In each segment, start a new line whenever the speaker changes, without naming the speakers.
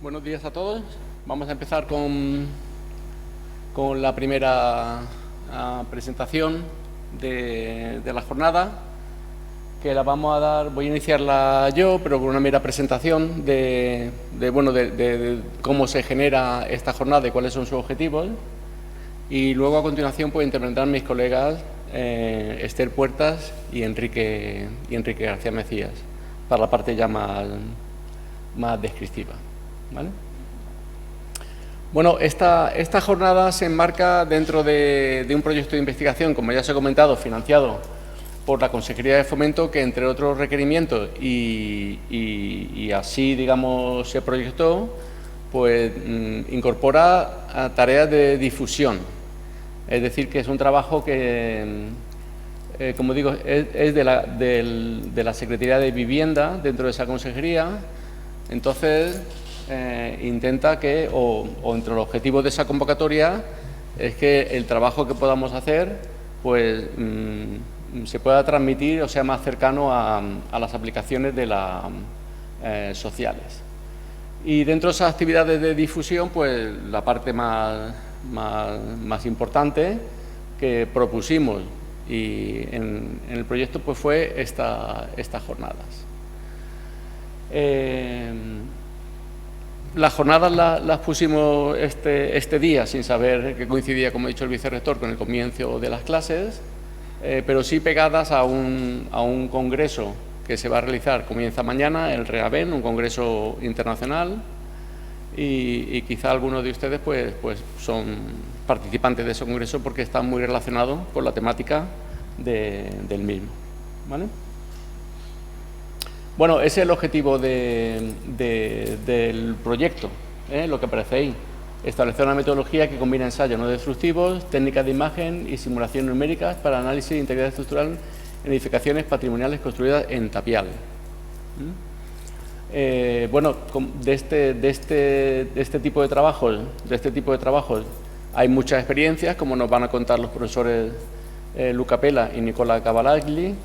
Buenos días a todos. Vamos a empezar con la primera presentación de la jornada, que la vamos a dar. Voy a iniciarla yo, pero con una mera presentación de cómo se genera esta jornada y cuáles son sus objetivos. Y luego, a continuación, pues intervendrán mis colegas Esther Puertas y Enrique García Macías, para la parte ya más descriptiva. ¿Vale? Bueno, esta jornada se enmarca dentro de un proyecto de investigación, como ya se ha comentado, financiado por la Consejería de Fomento, que entre otros requerimientos y así, digamos, se proyectó, pues incorpora tareas de difusión. Es decir, que es un trabajo que, como digo, es de la Secretaría de Vivienda dentro de esa consejería. Entonces, intenta que, o entre los objetivos de esa convocatoria, es que el trabajo que podamos hacer, pues, se pueda transmitir o sea más cercano a las aplicaciones sociales. Y dentro de esas actividades de difusión, pues, la parte más importante que propusimos y en el proyecto, pues, fue estas jornadas. Las jornadas las pusimos este día, sin saber que coincidía, como ha dicho el vicerrector, con el comienzo de las clases, pero sí pegadas a un congreso que se va a realizar, comienza mañana, el REAVEN, un congreso internacional, y quizá algunos de ustedes pues son participantes de ese congreso porque están muy relacionados con la temática del mismo. ¿Vale? Bueno, ese es el objetivo del proyecto, lo que aparece ahí. Establecer una metodología que combina ensayos no destructivos, técnicas de imagen y simulación numéricas para análisis de integridad estructural en edificaciones patrimoniales construidas en tapial. Bueno, de este tipo de trabajos hay muchas experiencias, como nos van a contar los profesores Luca Pella y Nicola Cavalagli,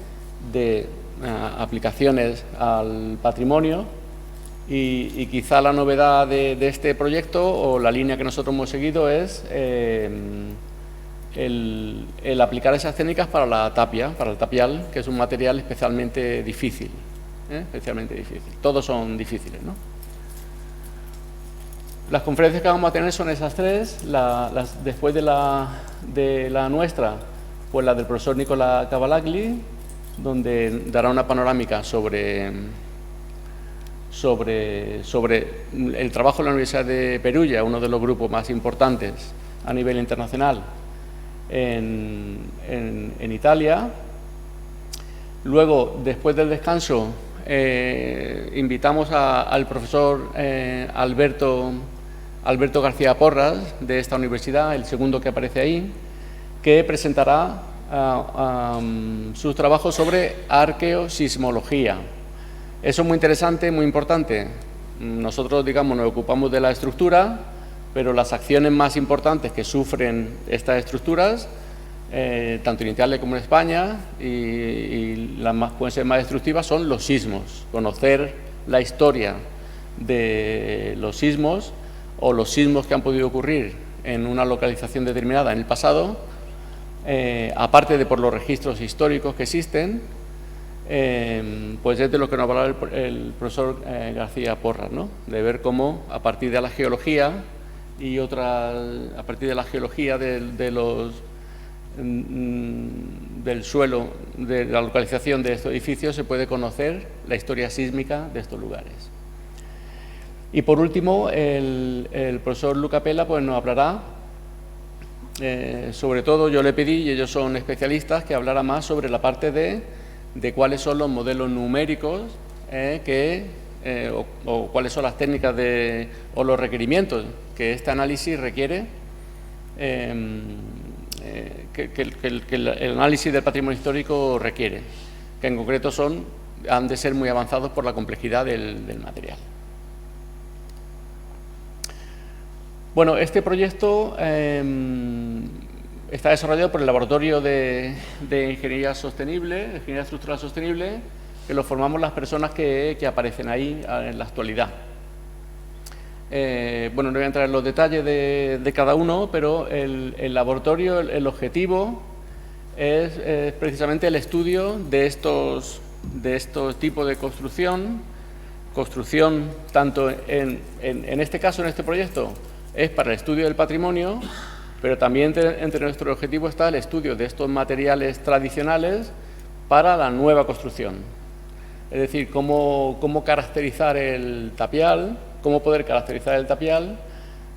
de aplicaciones al patrimonio, y quizá la novedad de este proyecto, o la línea que nosotros hemos seguido, es el aplicar esas técnicas para la tapia, para el tapial, que es un material especialmente difícil. Todos son difíciles, ¿no? Las conferencias que vamos a tener son esas tres. Después de la nuestra, pues la del profesor Nicola Cavalagli, donde dará una panorámica sobre el trabajo en la Universidad de Perugia, uno de los grupos más importantes a nivel internacional en Italia. Luego, después del descanso, invitamos al profesor Alberto García Porras, de esta universidad, el segundo que aparece ahí, que presentará sus trabajos sobre arqueosismología. Eso es muy interesante, muy importante. Nosotros, digamos, nos ocupamos de la estructura, pero las acciones más importantes que sufren estas estructuras, tanto en Italia como en España, y las más pueden ser más destructivas, son los sismos. Conocer la historia de los sismos o los sismos que han podido ocurrir en una localización determinada en el pasado, aparte de por los registros históricos que existen, pues es de lo que nos va a hablar el profesor García Porras, ¿no? De ver cómo, a partir de la geología y a partir de la geología del suelo, de la localización de estos edificios, se puede conocer la historia sísmica de estos lugares. Y por último, el profesor Luca Pella pues nos hablará, sobre todo yo le pedí, y ellos son especialistas, que hablara más sobre la parte de cuáles son los modelos numéricos o cuáles son las técnicas o los requerimientos que este análisis requiere, que el análisis del patrimonio histórico requiere, que en concreto han de ser muy avanzados por la complejidad del material. Bueno, este proyecto está desarrollado por el Laboratorio de Ingeniería Sostenible, de Ingeniería Estructural Sostenible, que lo formamos las personas que aparecen ahí en la actualidad. bueno, no voy a entrar en los detalles de cada uno, pero el laboratorio, el objetivo es precisamente el estudio de estos tipos de construcción tanto en este caso, en este proyecto, es para el estudio del patrimonio, pero también entre nuestro objetivo está el estudio de estos materiales tradicionales para la nueva construcción. Es decir, cómo caracterizar el tapial, cómo poder caracterizar el tapial,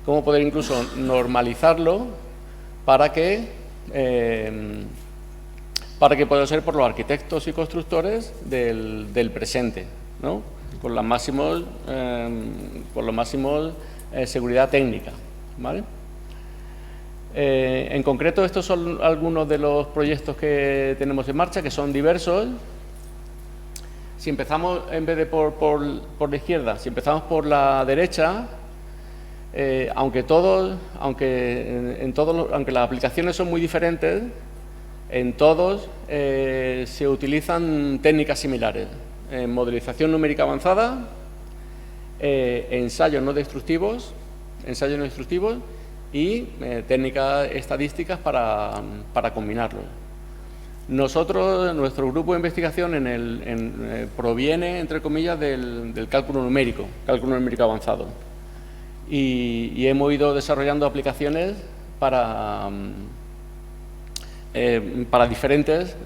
cómo poder incluso normalizarlo para que pueda ser por los arquitectos y constructores del presente, ¿no? Con los máximos seguridad técnica, ¿vale? En concreto, estos son algunos de los proyectos que tenemos en marcha, que son diversos. Si empezamos, en vez de por la izquierda, si empezamos por la derecha, aunque las aplicaciones son muy diferentes, en todos se utilizan técnicas similares. Modelización numérica avanzada, ensayos no destructivos y técnicas estadísticas para combinarlos. Nuestro grupo de investigación proviene, entre comillas, del cálculo numérico avanzado. Y hemos ido desarrollando aplicaciones para diferentes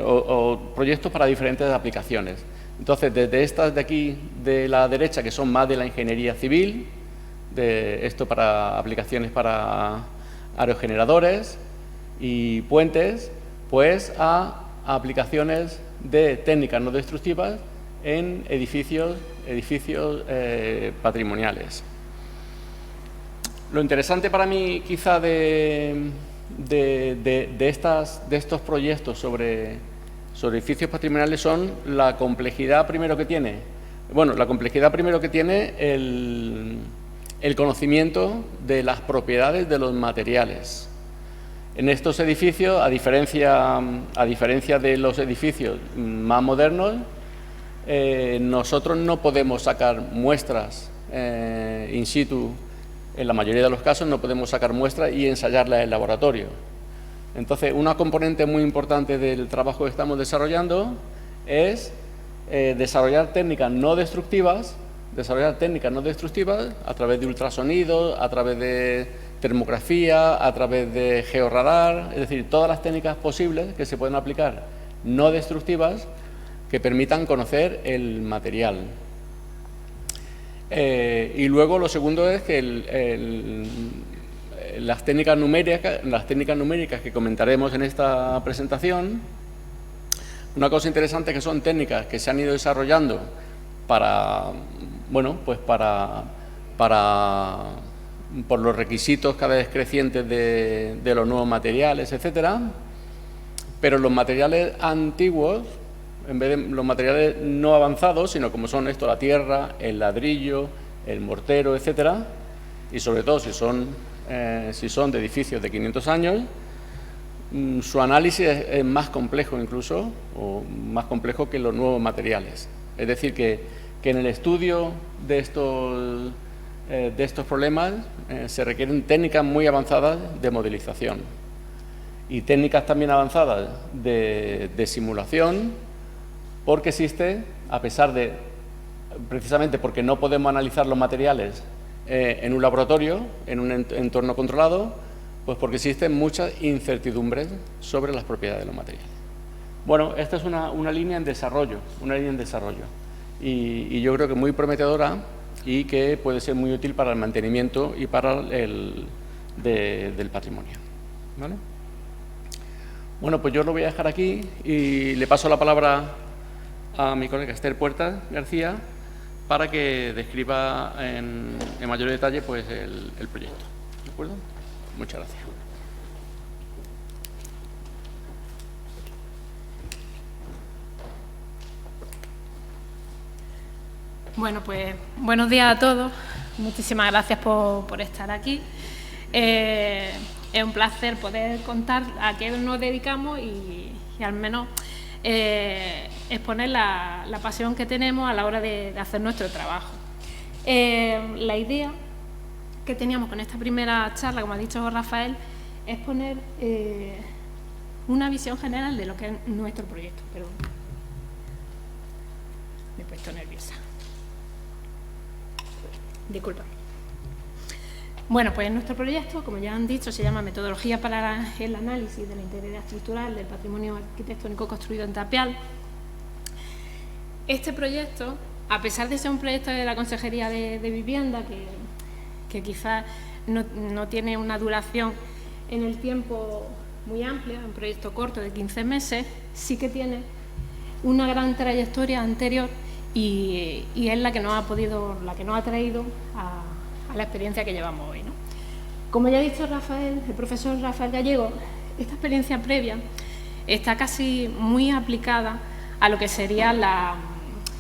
o proyectos para diferentes aplicaciones. Entonces, desde estas de aquí, de la derecha, que son más de la ingeniería civil, de esto para aplicaciones para aerogeneradores y puentes, pues a aplicaciones de técnicas no destructivas en edificios patrimoniales. Lo interesante para mí, quizá, de estos proyectos sobre edificios patrimoniales son la complejidad primero que tiene. Bueno, la complejidad primero que tiene el conocimiento de las propiedades de los materiales. En estos edificios, a diferencia de los edificios más modernos, nosotros no podemos sacar muestras in situ. En la mayoría de los casos no podemos sacar muestras y ensayarlas en el laboratorio. Entonces, una componente muy importante del trabajo que estamos desarrollando es desarrollar técnicas no destructivas a través de ultrasonido, a través de termografía, a través de georradar, es decir, todas las técnicas posibles que se pueden aplicar no destructivas que permitan conocer el material. Y luego lo segundo es que las técnicas numéricas que comentaremos en esta presentación, una cosa interesante es que son técnicas que se han ido desarrollando por los requisitos cada vez crecientes de los nuevos materiales, etcétera, pero los materiales antiguos, en vez de los materiales no avanzados, sino como son la tierra, el ladrillo, el mortero, etcétera, y sobre todo si son de edificios de 500 años, su análisis es más complejo incluso, o más complejo que los nuevos materiales. Es decir, que en el estudio de estos problemas se requieren técnicas muy avanzadas de modelización y técnicas también avanzadas de simulación, porque existe, a pesar de, precisamente porque no podemos analizar los materiales en un laboratorio, en un entorno controlado, pues porque existen muchas incertidumbres sobre las propiedades de los materiales. Bueno, esta es una línea en desarrollo, y yo creo que muy prometedora y que puede ser muy útil para el mantenimiento y para del patrimonio, ¿vale? Bueno, pues yo lo voy a dejar aquí y le paso la palabra a mi colega Esther Puertas García para que describa en mayor detalle pues, el proyecto. ¿De acuerdo? Muchas gracias.
Bueno, pues buenos días a todos. Muchísimas gracias por estar aquí. Es un placer poder contar a qué nos dedicamos y al menos exponer la pasión que tenemos a la hora de hacer nuestro trabajo. La idea que teníamos con esta primera charla, como ha dicho Rafael, es poner una visión general de lo que es nuestro proyecto. Perdón. Me he puesto nerviosa. Disculpa. Bueno, pues nuestro proyecto, como ya han dicho, se llama Metodología para el análisis de la integridad estructural del patrimonio arquitectónico construido en tapial. Este proyecto, a pesar de ser un proyecto de la Consejería de Vivienda, que quizás no tiene una duración en el tiempo muy amplia, un proyecto corto de 15 meses, sí que tiene una gran trayectoria anterior y es la que nos ha traído a la experiencia que llevamos hoy, ¿no? Como ya ha dicho Rafael, el profesor Rafael Gallego, esta experiencia previa está casi muy aplicada a lo que sería la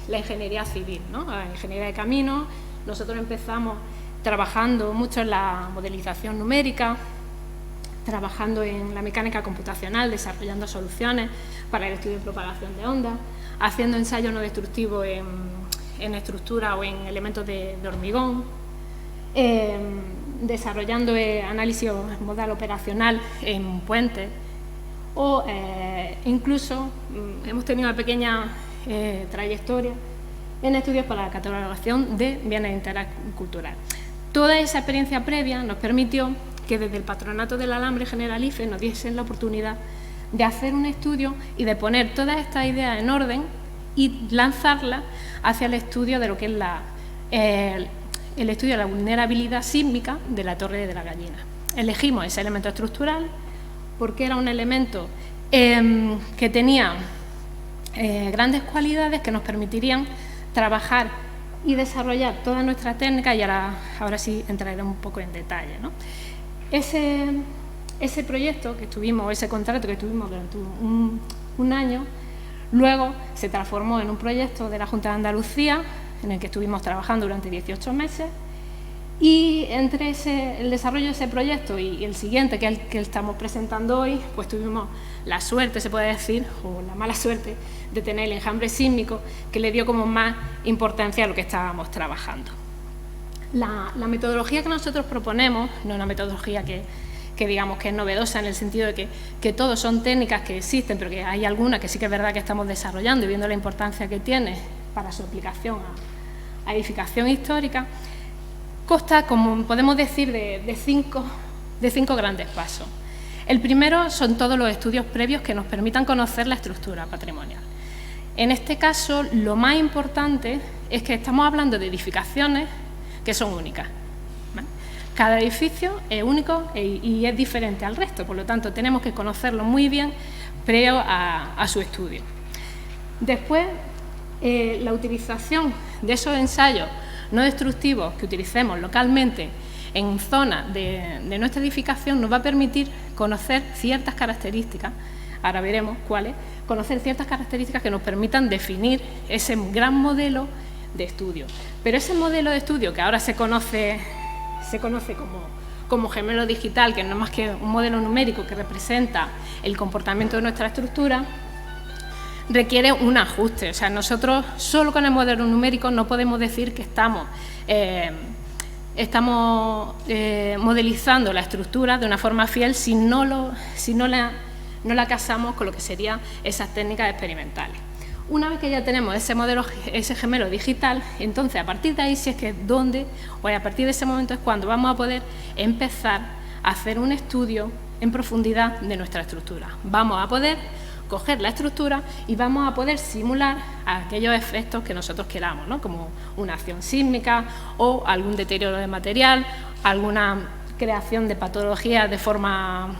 ingeniería civil, ¿no? La ingeniería de caminos. Nosotros empezamos trabajando mucho en la modelización numérica, trabajando en la mecánica computacional, desarrollando soluciones para el estudio de propagación de ondas, haciendo ensayos no destructivos en estructura o en elementos de hormigón, desarrollando análisis modal operacional en puentes o incluso hemos tenido una pequeña trayectoria en estudios para la catalogación de bienes de interés cultural. Toda esa experiencia previa nos permitió que desde el Patronato del Alambre Generalife nos diesen la oportunidad de hacer un estudio y de poner todas estas ideas en orden y lanzarlas hacia el estudio de lo que es el estudio de la vulnerabilidad sísmica de la Torre de la Gallina. Elegimos ese elemento estructural porque era un elemento que tenía grandes cualidades que nos permitirían trabajar y desarrollar todas nuestras técnicas, y ahora sí entraré un poco en detalle, ¿no? Ese proyecto que tuvimos, ese contrato que tuvimos durante un año, luego se transformó en un proyecto de la Junta de Andalucía, en el que estuvimos trabajando durante 18 meses, y entre el desarrollo de ese proyecto y el siguiente, que es el que estamos presentando hoy, pues tuvimos la suerte, se puede decir, o la mala suerte, de tener el enjambre sísmico que le dio como más importancia a lo que estábamos trabajando. La metodología que nosotros proponemos no es una metodología que digamos que es novedosa en el sentido de que todos son técnicas que existen, pero que hay algunas que sí que es verdad que estamos desarrollando y viendo la importancia que tiene para su aplicación a edificación histórica. Consta, como podemos decir, de cinco grandes pasos. El primero son todos los estudios previos que nos permitan conocer la estructura patrimonial. En este caso, lo más importante es que estamos hablando de edificaciones que son únicas, ¿vale? Cada edificio es único y es diferente al resto, por lo tanto, tenemos que conocerlo muy bien previo a su estudio. Después, la utilización de esos ensayos no destructivos que utilicemos localmente en zonas de nuestra edificación nos va a permitir conocer ciertas características, ahora veremos cuáles, conocer ciertas características que nos permitan definir ese gran modelo de estudio. Pero ese modelo de estudio que ahora se conoce como gemelo digital, que no es más que un modelo numérico que representa el comportamiento de nuestra estructura, requiere un ajuste. O sea, nosotros solo con el modelo numérico no podemos decir que estamos modelizando la estructura de una forma fiel si no la casamos con lo que serían esas técnicas experimentales. Una vez que ya tenemos ese modelo, ese gemelo digital, entonces a partir de ahí sí es que a partir de ese momento es cuando vamos a poder empezar a hacer un estudio en profundidad de nuestra estructura. Vamos a poder coger la estructura y vamos a poder simular aquellos efectos que nosotros queramos, ¿no? Como una acción sísmica o algún deterioro de material, alguna creación de patologías de forma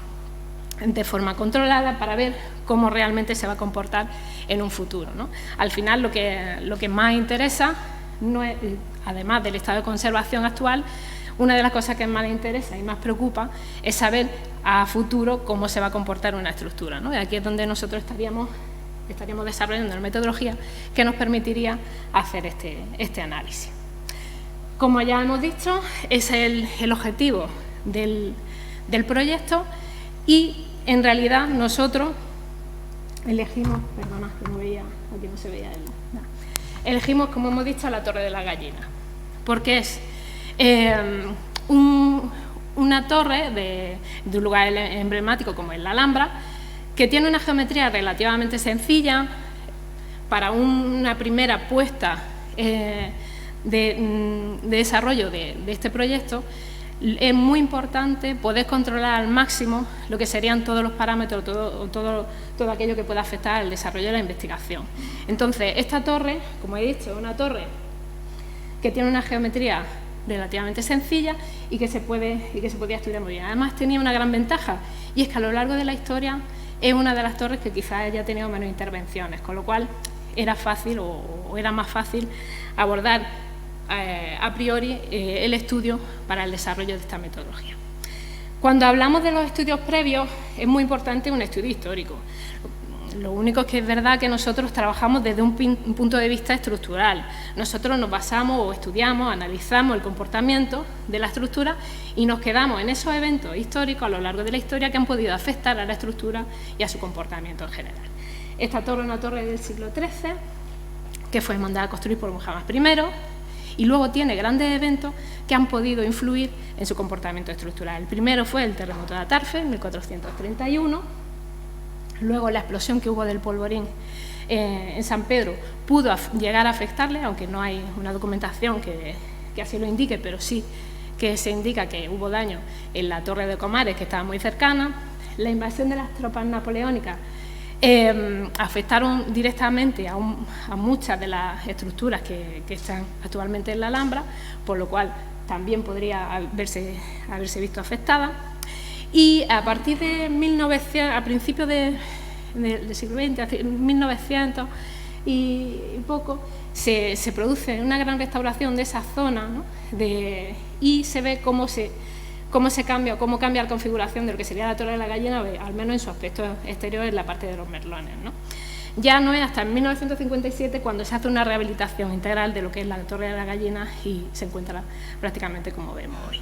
controlada para ver cómo realmente se va a comportar en un futuro, ¿no? Al final lo que más interesa, no es, además del estado de conservación actual, una de las cosas que más interesa y más preocupa es saber a futuro cómo se va a comportar una estructura, ¿no? Y aquí es donde nosotros estaríamos desarrollando una metodología que nos permitiría hacer este análisis. Como ya hemos dicho, ese es el objetivo del proyecto y en realidad nosotros elegimos, perdona, que no veía, aquí no se veía elegimos, como hemos dicho, la Torre de la Gallina, porque es una torre de un lugar emblemático como es la Alhambra, que tiene una geometría relativamente sencilla. Para una primera puesta de desarrollo de este proyecto, es muy importante poder controlar al máximo lo que serían todos los parámetros, todo aquello que pueda afectar al desarrollo de la investigación. Entonces, esta torre, como he dicho, es una torre que tiene una geometría relativamente sencilla y que se podía estudiar muy bien. Además, tenía una gran ventaja, y es que a lo largo de la historia es una de las torres que quizás haya tenido menos intervenciones, con lo cual era fácil o era más fácil abordar a priori el estudio para el desarrollo de esta metodología. Cuando hablamos de los estudios previos, es muy importante un estudio histórico. Lo único es que es verdad que nosotros trabajamos desde un punto de vista estructural. Nosotros nos basamos o estudiamos, analizamos el comportamiento de la estructura y nos quedamos en esos eventos históricos a lo largo de la historia que han podido afectar a la estructura y a su comportamiento en general. Esta torre es una torre del siglo XIII que fue mandada a construir por Muhammad I y luego tiene grandes eventos que han podido influir en su comportamiento estructural. El primero fue el terremoto de Atarfe en 1431, luego la explosión que hubo del polvorín en San Pedro pudo llegar a afectarle, aunque no hay una documentación que así lo indique, pero sí que se indica que hubo daño en la torre de Comares, que estaba muy cercana. La invasión de las tropas napoleónicas afectaron directamente a muchas de las estructuras que están actualmente en la Alhambra, por lo cual también podría haberse visto afectada. Y a partir de 1900, a principios del siglo XX, 1900 y poco, se produce una gran restauración de esa zona, ¿no? Y se ve cómo cambia la configuración de lo que sería la Torre de la Gallina, al menos en su aspecto exterior, en la parte de los merlones, ¿no? Ya no es hasta 1957 cuando se hace una rehabilitación integral de lo que es la Torre de la Gallina y se encuentra prácticamente como vemos hoy.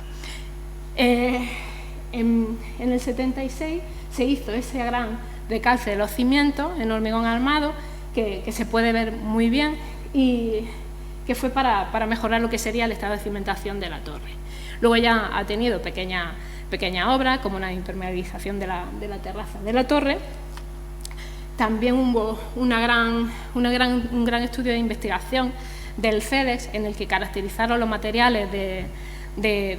En el 76 se hizo ese gran recalce de los cimientos en hormigón armado, que se puede ver muy bien, y que fue para mejorar lo que sería el estado de cimentación de la torre. Luego ya ha tenido pequeñas obras, como una impermeabilización de la terraza de la torre. También hubo un gran estudio de investigación del FEDEX, en el que caracterizaron los materiales de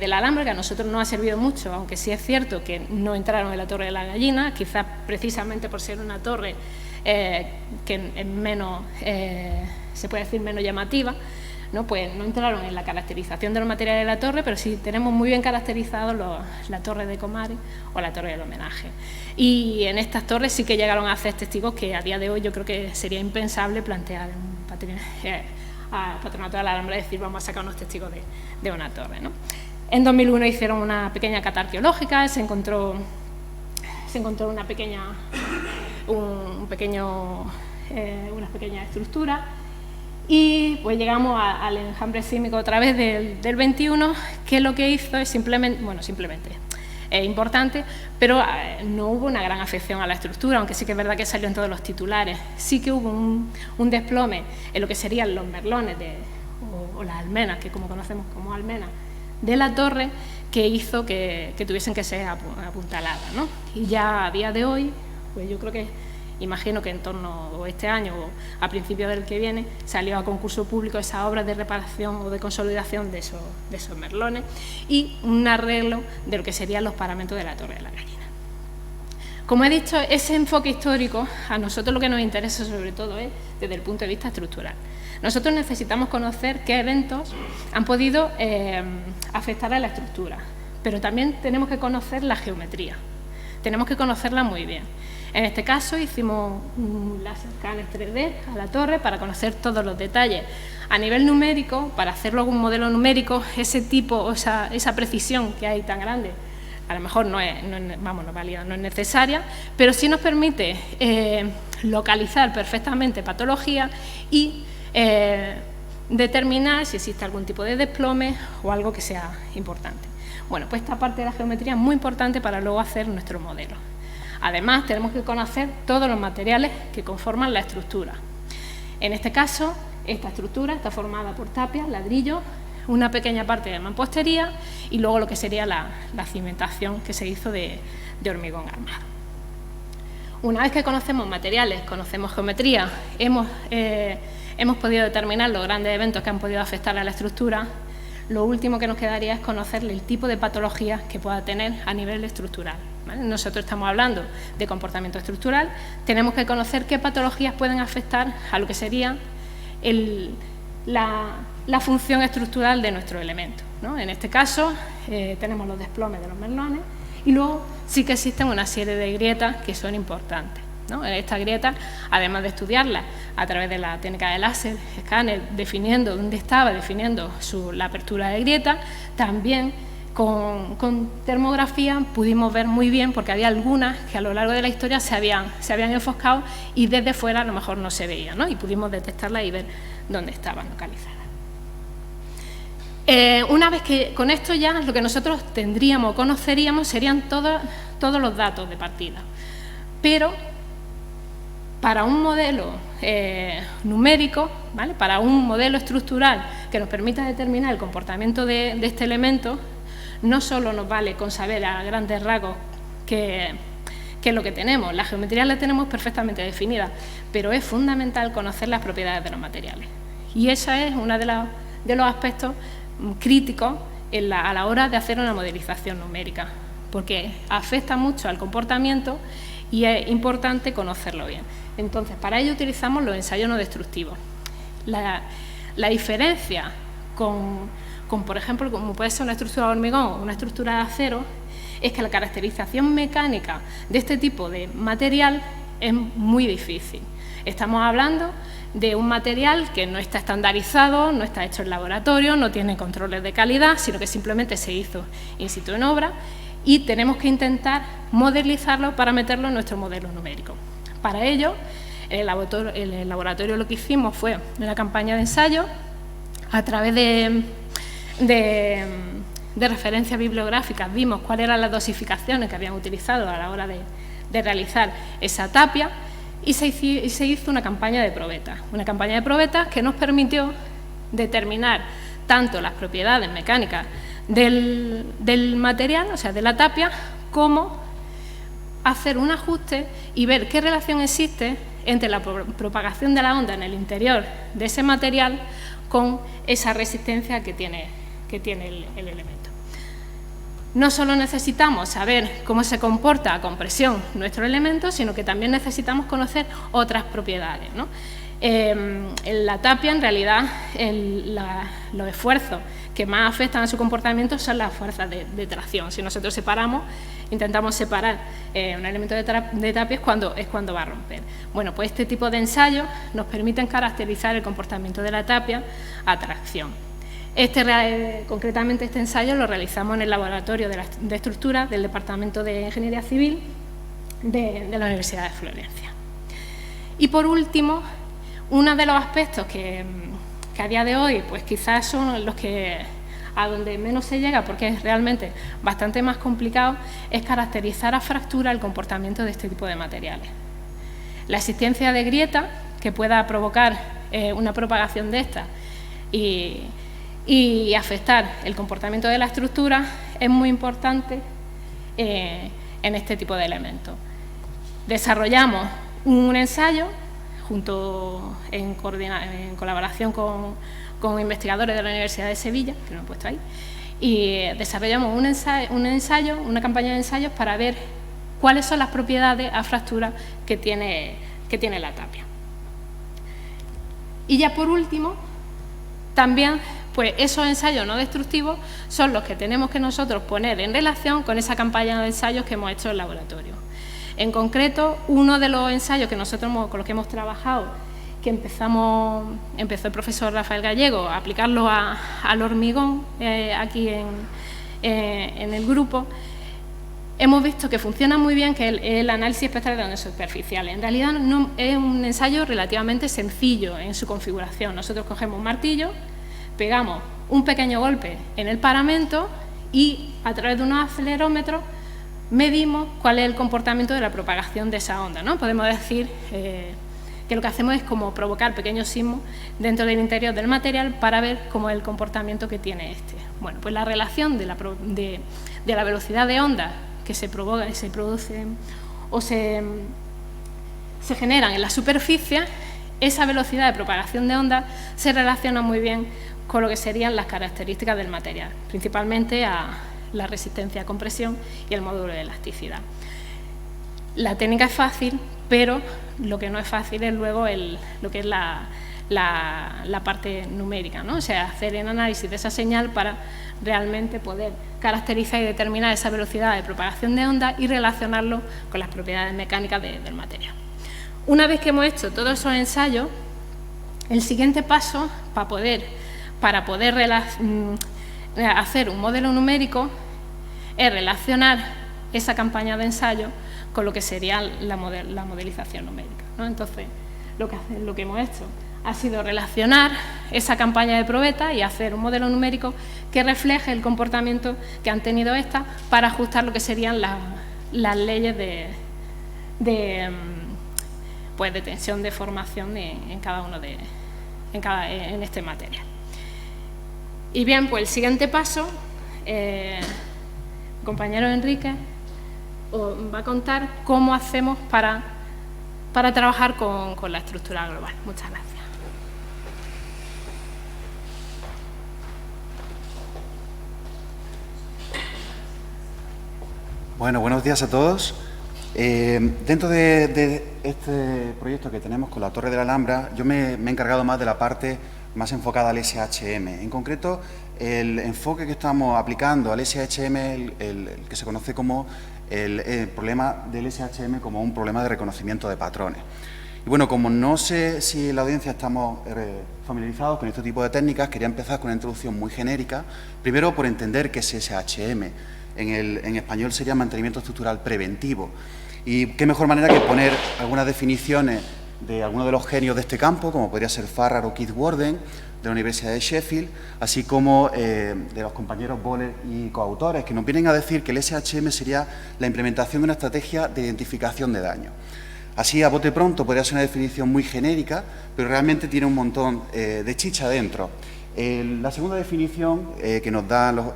la Alhambra, que a nosotros nos ha servido mucho, aunque sí es cierto que no entraron en la Torre de la Gallina, quizás precisamente por ser una torre que es menos, se puede decir, menos llamativa, ¿no? Pues no entraron en la caracterización de los materiales de la torre, pero sí tenemos muy bien caracterizados la Torre de Comares o la Torre del Homenaje. Y en estas torres sí que llegaron a hacer testigos que a día de hoy yo creo que sería impensable plantear a Patronato de la Alhambra decir vamos a sacar unos testigos de una torre, ¿no? En 2001 hicieron una pequeña cata arqueológica, se encontró una pequeña estructura. Y pues llegamos al enjambre sísmico otra vez del 21, que lo que hizo es simplemente es importante, pero no hubo una gran afección a la estructura, aunque sí que es verdad que salió en todos los titulares. Sí que hubo un desplome en lo que serían los merlones o las almenas, que como conocemos como almenas, de la torre, que hizo que tuviesen que ser apuntaladas, ¿no? Y ya a día de hoy, pues yo creo que imagino que en torno a este año o a principios del que viene salió a concurso público esa obra de reparación o de consolidación de esos merlones y un arreglo de lo que serían los paramentos de la Torre de la Gallina. Como he dicho, ese enfoque histórico a nosotros lo que nos interesa sobre todo es desde el punto de vista estructural. Nosotros necesitamos conocer qué eventos han podido afectar a la estructura, pero también tenemos que conocer la geometría, tenemos que conocerla muy bien. En este caso hicimos un láser escáner 3D a la torre para conocer todos los detalles. A nivel numérico, para hacer luego un modelo numérico, ese tipo, esa precisión que hay tan grande, a lo mejor no es válida, no es necesaria, pero sí nos permite localizar perfectamente patología y determinar si existe algún tipo de desplome o algo que sea importante. Bueno, pues esta parte de la geometría es muy importante para luego hacer nuestro modelo. Además, tenemos que conocer todos los materiales que conforman la estructura. En este caso, esta estructura está formada por tapias, ladrillos, una pequeña parte de mampostería y luego lo que sería la cimentación que se hizo de hormigón armado. Una vez que conocemos materiales, conocemos geometría, hemos podido determinar los grandes eventos que han podido afectar a la estructura, lo último que nos quedaría es conocer el tipo de patologías que pueda tener a nivel estructural, ¿vale? Nosotros estamos hablando de comportamiento estructural, tenemos que conocer qué patologías pueden afectar a lo que sería la función estructural de nuestro elemento, ¿no? En este caso tenemos los desplomes de los merlones y luego sí que existen una serie de grietas que son importantes, ¿no? Estas grietas, además de estudiarlas a través de la técnica de láser, escáner, definiendo dónde estaba, definiendo la apertura de grieta, también con termografía pudimos ver muy bien, porque había algunas que a lo largo de la historia se habían enfoscado y desde fuera a lo mejor no se veía, ¿no? Y pudimos detectarlas y ver dónde estaban localizadas. Una vez que con esto ya lo que nosotros tendríamos o conoceríamos serían todos los datos de partida, pero para un modelo numérico, ¿vale? Para un modelo estructural que nos permita determinar el comportamiento de este elemento, no solo nos vale con saber a grandes rasgos qué es lo que tenemos, la geometría la tenemos perfectamente definida, pero es fundamental conocer las propiedades de los materiales. Y ese es uno de los aspectos críticos a la hora de hacer una modelización numérica, porque afecta mucho al comportamiento y es importante conocerlo bien. Entonces, para ello utilizamos los ensayos no destructivos. La diferencia con, por ejemplo, como puede ser una estructura de hormigón o una estructura de acero, es que la caracterización mecánica de este tipo de material es muy difícil. Estamos hablando de un material que no está estandarizado, no está hecho en laboratorio, no tiene controles de calidad, sino que simplemente se hizo in situ en obra y tenemos que intentar modelizarlo para meterlo en nuestro modelo numérico. Para ello, en el laboratorio lo que hicimos fue una campaña de ensayo a través de referencias bibliográficas, vimos cuáles eran las dosificaciones que habían utilizado a la hora de realizar esa tapia y se hizo una campaña de probetas que nos permitió determinar tanto las propiedades mecánicas del material, o sea, de la tapia, como hacer un ajuste y ver qué relación existe entre la propagación de la onda en el interior de ese material con esa resistencia que tiene el elemento. No solo necesitamos saber cómo se comporta a compresión nuestro elemento, sino que también necesitamos conocer otras propiedades, ¿no? En la tapia, en realidad, los esfuerzos que más afectan a su comportamiento son las fuerzas de tracción. Si nosotros intentamos separar un elemento de tapia es cuando va a romper. Bueno, pues este tipo de ensayos nos permiten caracterizar el comportamiento de la tapia a tracción. Concretamente este ensayo lo realizamos en el laboratorio de estructura del Departamento de Ingeniería Civil de la Universidad de Florencia. Y por último, uno de los aspectos que a día de hoy pues quizás son los que a donde menos se llega, porque es realmente bastante más complicado, es caracterizar a fractura el comportamiento de este tipo de materiales. La existencia de grieta que pueda provocar una propagación de esta y afectar el comportamiento de la estructura es muy importante en este tipo de elementos. Desarrollamos un ensayo en colaboración con investigadores de la Universidad de Sevilla, que lo he puesto ahí, y desarrollamos una campaña de ensayos para ver cuáles son las propiedades a fractura que tiene la tapia. Y ya por último, también pues esos ensayos no destructivos son los que tenemos que nosotros poner en relación con esa campaña de ensayos que hemos hecho en el laboratorio. En concreto, uno de los ensayos que nosotros con los que hemos trabajado, que empezó el profesor Rafael Gallego a aplicarlo al hormigón aquí en el grupo, hemos visto que funciona muy bien, que el análisis espectral de ondas superficiales. En realidad es un ensayo relativamente sencillo en su configuración. Nosotros cogemos un martillo, pegamos un pequeño golpe en el paramento y a través de unos acelerómetros medimos cuál es el comportamiento de la propagación de esa onda, ¿no? Podemos decir que lo que hacemos es como provocar pequeños sismos dentro del interior del material para ver cómo es el comportamiento que tiene este. Bueno, pues la relación de la velocidad de onda que se provoca y se producen o se generan en la superficie, esa velocidad de propagación de onda se relaciona muy bien con lo que serían las características del material, principalmente a la resistencia a compresión y el módulo de elasticidad. La técnica es fácil, pero lo que no es fácil es luego lo que es la parte numérica, ¿no? O sea, hacer el análisis de esa señal para realmente poder caracterizar y determinar esa velocidad de propagación de onda y relacionarlo con las propiedades mecánicas del material. Una vez que hemos hecho todos esos ensayos, el siguiente paso para poder hacer un modelo numérico es relacionar esa campaña de ensayo con lo que sería la modelización numérica, ¿no? Entonces, lo que hemos hecho ha sido relacionar esa campaña de probeta y hacer un modelo numérico que refleje el comportamiento que han tenido estas para ajustar lo que serían las leyes de tensión de formación en cada uno en este material. Y bien, pues el siguiente paso, el compañero Enrique os va a contar cómo hacemos para trabajar con la estructura global. Muchas gracias.
Bueno, buenos días a todos. Dentro de este proyecto que tenemos con la Torre de la Alhambra, yo me he encargado más de la parte más enfocada al SHM. En concreto, el enfoque que estamos aplicando al SHM, el que se conoce como el problema del SHM como un problema de reconocimiento de patrones. Y bueno, como no sé si en la audiencia estamos familiarizados con este tipo de técnicas, quería empezar con una introducción muy genérica, primero por entender qué es SHM. En español sería mantenimiento estructural preventivo. Y qué mejor manera que poner algunas definiciones de algunos de los genios de este campo, como podría ser Farrar o Keith Worden, de la Universidad de Sheffield, así como de los compañeros Boller y coautores, que nos vienen a decir que el SHM sería la implementación de una estrategia de identificación de daño. Así, a bote pronto, podría ser una definición muy genérica, pero realmente tiene un montón de chicha dentro. La segunda definición que nos dan los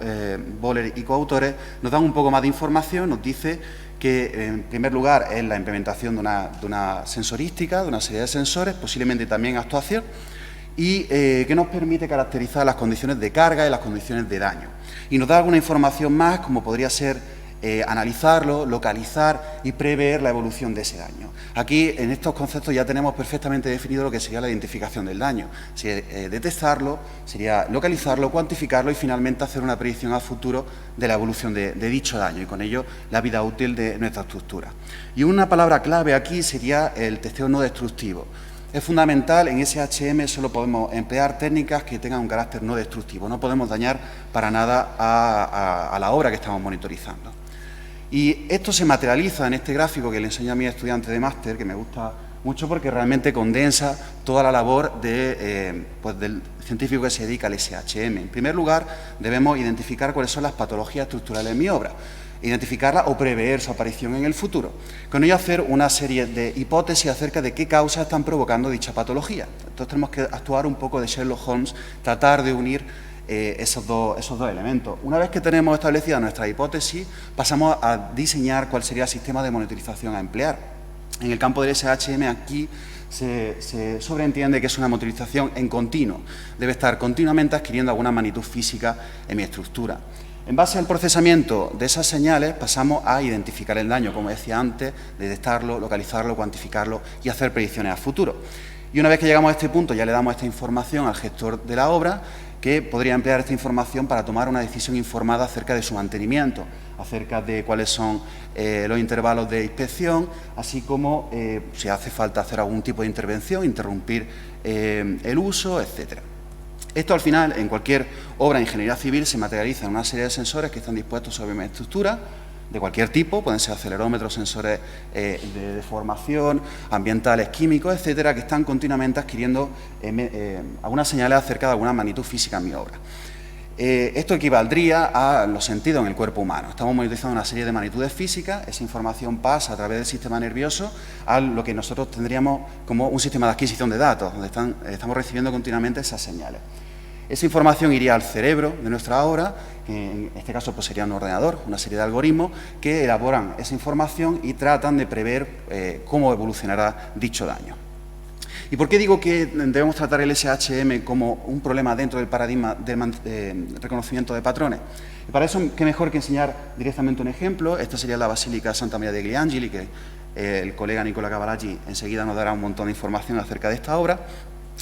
Boller y coautores nos dan un poco más de información, nos dice que, en primer lugar, es la implementación de una sensorística, de una serie de sensores, posiblemente también actuación, y que nos permite caracterizar las condiciones de carga y las condiciones de daño. Y nos da alguna información más, como podría ser analizarlo, localizar y prever la evolución de ese daño. Aquí, en estos conceptos, ya tenemos perfectamente definido lo que sería la identificación del daño. Sería detectarlo, sería localizarlo, cuantificarlo y, finalmente, hacer una predicción al futuro de la evolución de dicho daño y, con ello, la vida útil de nuestra estructura. Y una palabra clave aquí sería el testeo no destructivo. Es fundamental, en SHM solo podemos emplear técnicas que tengan un carácter no destructivo. No podemos dañar para nada a la obra que estamos monitorizando. Y esto se materializa en este gráfico que le enseño a mis estudiantes de máster, que me gusta mucho porque realmente condensa toda la labor del científico que se dedica al SHM. En primer lugar, debemos identificar cuáles son las patologías estructurales en mi obra, identificarlas o prever su aparición en el futuro. Con ello, hacer una serie de hipótesis acerca de qué causas están provocando dicha patología. Entonces, tenemos que actuar un poco de Sherlock Holmes, tratar de unir esos dos elementos. Una vez que tenemos establecida nuestra hipótesis, pasamos a diseñar cuál sería el sistema de monitorización a emplear. En el campo del SHM, aquí se sobreentiende que es una monitorización en continuo. Debe estar continuamente adquiriendo alguna magnitud física en mi estructura. En base al procesamiento de esas señales, pasamos a identificar el daño, como decía antes, detectarlo, localizarlo, cuantificarlo y hacer predicciones a futuro. Y una vez que llegamos a este punto, ya le damos esta información al gestor de la obra, que podría emplear esta información para tomar una decisión informada acerca de su mantenimiento, acerca de cuáles son los intervalos de inspección, así como si hace falta hacer algún tipo de intervención, interrumpir el uso, etcétera. Esto, al final, en cualquier obra de ingeniería civil, se materializa en una serie de sensores que están dispuestos sobre una estructura de cualquier tipo, pueden ser acelerómetros, sensores de deformación, ambientales, químicos, etcétera, que están continuamente adquiriendo algunas señales acerca de alguna magnitud física en mi obra. Esto equivaldría a los sentidos en el cuerpo humano. Estamos monitorizando una serie de magnitudes físicas, esa información pasa a través del sistema nervioso a lo que nosotros tendríamos como un sistema de adquisición de datos, donde estamos recibiendo continuamente esas señales. Esa información iría al cerebro de nuestra obra, que en este caso pues sería un ordenador, una serie de algoritmos que elaboran esa información y tratan de prever cómo evolucionará dicho daño. ¿Y por qué digo que debemos tratar el SHM como un problema dentro del paradigma del reconocimiento de patrones? Y para eso, qué mejor que enseñar directamente un ejemplo. Esta sería la Basílica Santa María degli Angeli, que el colega Nicola Cavalaggi enseguida nos dará un montón de información acerca de esta obra.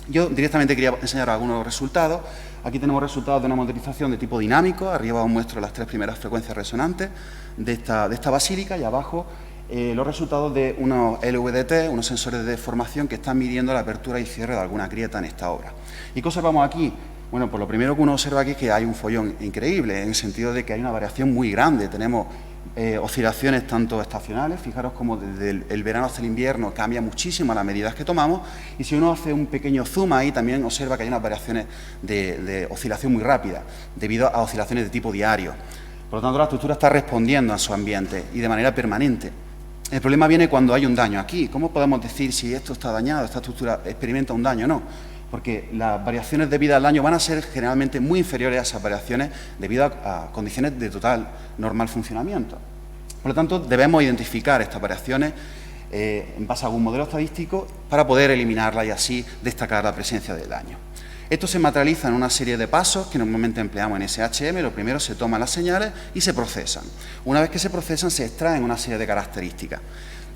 Yo directamente quería enseñar algunos resultados. Aquí tenemos resultados de una monitorización de tipo dinámico. Arriba os muestro las 3 primeras frecuencias resonantes de esta basílica y abajo los resultados de unos LVDT, unos sensores de deformación que están midiendo la apertura y cierre de alguna grieta en esta obra. ¿Y qué observamos aquí? Bueno, pues lo primero que uno observa aquí es que hay un follón increíble, en el sentido de que hay una variación muy grande. Tenemos oscilaciones tanto estacionales, fijaros como desde el verano hasta el invierno cambia muchísimo a las medidas que tomamos, y si uno hace un pequeño zoom ahí también observa que hay unas variaciones de oscilación muy rápida, debido a oscilaciones de tipo diario. Por lo tanto, la estructura está respondiendo a su ambiente y de manera permanente. El problema viene cuando hay un daño aquí. ¿Cómo podemos decir si esto está dañado, esta estructura experimenta un daño o no? Porque las variaciones debidas al daño van a ser generalmente muy inferiores a esas variaciones debido a condiciones de total normal funcionamiento. Por lo tanto, debemos identificar estas variaciones en base a algún modelo estadístico para poder eliminarlas y así destacar la presencia del daño. Esto se materializa en una serie de pasos que normalmente empleamos en SHM. Lo primero, se toman las señales y se procesan. Una vez que se procesan, se extraen una serie de características.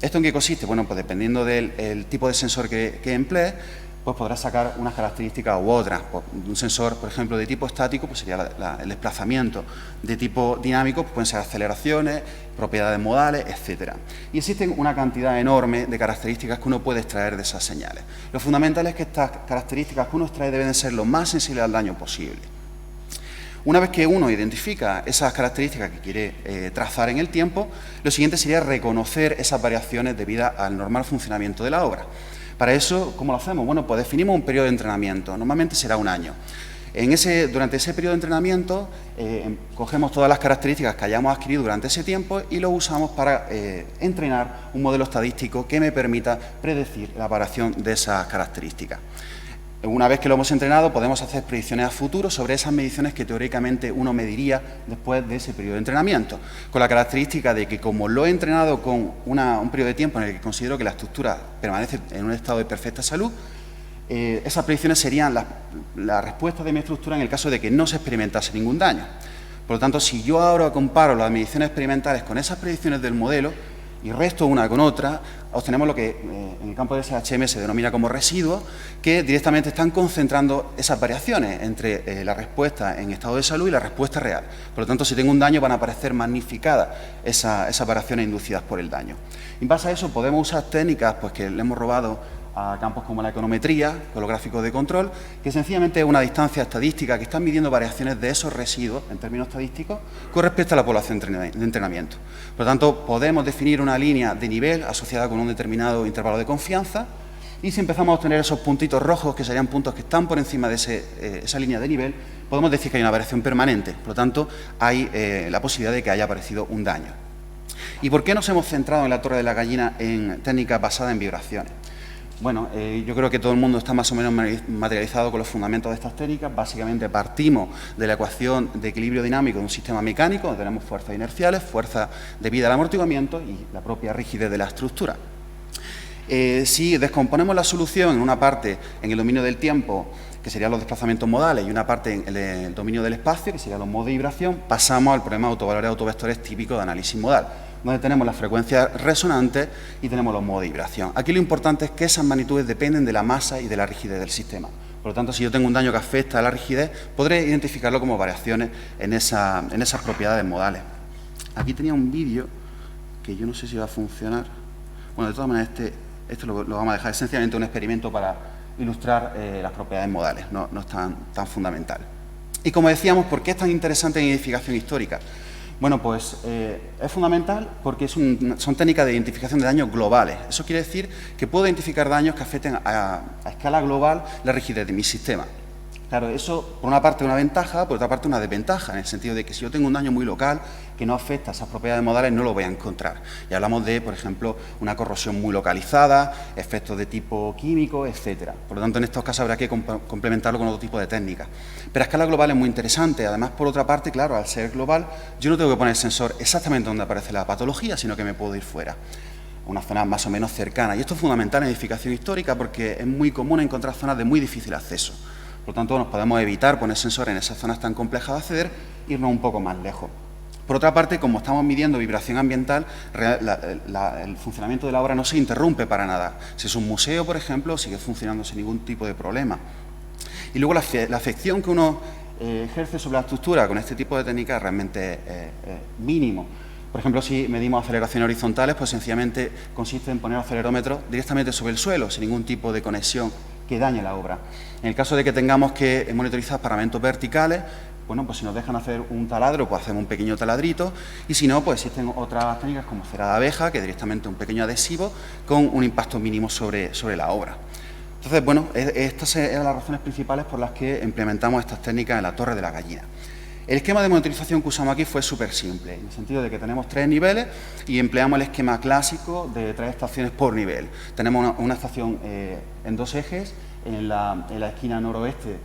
¿Esto en qué consiste? Bueno, pues dependiendo del tipo de sensor que emplees, pues podrás sacar unas características u otras. Un sensor, por ejemplo, de tipo estático, pues sería el desplazamiento. De tipo dinámico, pues pueden ser aceleraciones, propiedades modales, etcétera. Y existen una cantidad enorme de características que uno puede extraer de esas señales. Lo fundamental es que estas características que uno extrae deben ser lo más sensibles al daño posible. Una vez que uno identifica esas características que quiere trazar en el tiempo, lo siguiente sería reconocer esas variaciones debidas al normal funcionamiento de la obra. Para eso, ¿cómo lo hacemos? Bueno, pues definimos un periodo de entrenamiento, normalmente será un año. Durante ese periodo de entrenamiento, cogemos todas las características que hayamos adquirido durante ese tiempo y lo usamos para entrenar un modelo estadístico que me permita predecir la variación de esas características. Una vez que lo hemos entrenado, podemos hacer predicciones a futuro sobre esas mediciones que teóricamente uno mediría después de ese periodo de entrenamiento, con la característica de que como lo he entrenado con un periodo de tiempo en el que considero que la estructura permanece en un estado de perfecta salud, esas predicciones serían la respuesta de mi estructura en el caso de que no se experimentase ningún daño. Por lo tanto, si yo ahora comparo las mediciones experimentales con esas predicciones del modelo y resto una con otra, obtenemos lo que en el campo de SHM se denomina como residuos, que directamente están concentrando esas variaciones entre la respuesta en estado de salud y la respuesta real. Por lo tanto, si tengo un daño, van a aparecer magnificadas esas variaciones inducidas por el daño. En base a eso, podemos usar técnicas pues, que le hemos robado a campos como la econometría, con los gráficos de control, que sencillamente es una distancia estadística que están midiendo variaciones de esos residuos, en términos estadísticos, con respecto a la población de entrenamiento. Por lo tanto, podemos definir una línea de nivel asociada con un determinado intervalo de confianza, y si empezamos a obtener esos puntitos rojos, que serían puntos que están por encima de esa línea de nivel, podemos decir que hay una variación permanente. Por lo tanto, hay la posibilidad de que haya aparecido un daño. ¿Y por qué nos hemos centrado en la Torre de la Gallina en técnicas basadas en vibraciones? Bueno, yo creo que todo el mundo está más o menos materializado con los fundamentos de estas técnicas. Básicamente partimos de la ecuación de equilibrio dinámico de un sistema mecánico, donde tenemos fuerzas inerciales, fuerza debida al amortiguamiento y la propia rigidez de la estructura. Si descomponemos la solución en una parte en el dominio del tiempo, que serían los desplazamientos modales, y una parte en el dominio del espacio, que serían los modos de vibración, pasamos al problema de autovalores autovectores típico de análisis modal, donde tenemos las frecuencias resonantes y tenemos los modos de vibración. Aquí lo importante es que esas magnitudes dependen de la masa y de la rigidez del sistema. Por lo tanto, si yo tengo un daño que afecta a la rigidez, podré identificarlo como variaciones en esas propiedades modales. Aquí tenía un vídeo que yo no sé si va a funcionar. Bueno, de todas maneras, esto lo vamos a dejar esencialmente un experimento para ilustrar las propiedades modales, no es tan fundamental. Y como decíamos, ¿por qué es tan interesante en identificación histórica? Bueno, pues es fundamental porque son técnicas de identificación de daños globales. Eso quiere decir que puedo identificar daños que afecten a escala global la rigidez de mi sistema. Claro, eso por una parte es una ventaja, por otra parte una desventaja, en el sentido de que si yo tengo un daño muy local que no afecta a esas propiedades modales, no lo voy a encontrar. Y hablamos de, por ejemplo, una corrosión muy localizada, efectos de tipo químico, etcétera. Por lo tanto, en estos casos habrá que complementarlo con otro tipo de técnicas. Pero a escala global es muy interesante. Además, por otra parte, claro, al ser global, yo no tengo que poner el sensor exactamente donde aparece la patología, sino que me puedo ir fuera, una zona más o menos cercana. Y esto es fundamental en edificación histórica porque es muy común encontrar zonas de muy difícil acceso. Por lo tanto, nos podemos evitar poner sensores en esas zonas tan complejas de acceder e irnos un poco más lejos. Por otra parte, como estamos midiendo vibración ambiental, el funcionamiento de la obra no se interrumpe para nada. Si es un museo, por ejemplo, sigue funcionando sin ningún tipo de problema. Y luego la afección que uno ejerce sobre la estructura con este tipo de técnicas es realmente mínimo. Por ejemplo, si medimos aceleraciones horizontales, pues sencillamente consiste en poner acelerómetros directamente sobre el suelo, sin ningún tipo de conexión que dañe la obra. En el caso de que tengamos que monitorizar paramentos verticales, bueno, pues si nos dejan hacer un taladro, pues hacemos un pequeño taladrito, y si no, pues existen otras técnicas como cera de abeja, que es directamente un pequeño adhesivo con un impacto mínimo sobre la obra. Entonces, bueno, estas eran las razones principales por las que implementamos estas técnicas en la Torre de la Gallina. El esquema de monitorización que usamos aquí fue súper simple, en el sentido de que tenemos 3 niveles y empleamos el esquema clásico de 3 estaciones por nivel. Tenemos una estación en 2 ejes, en la esquina noroeste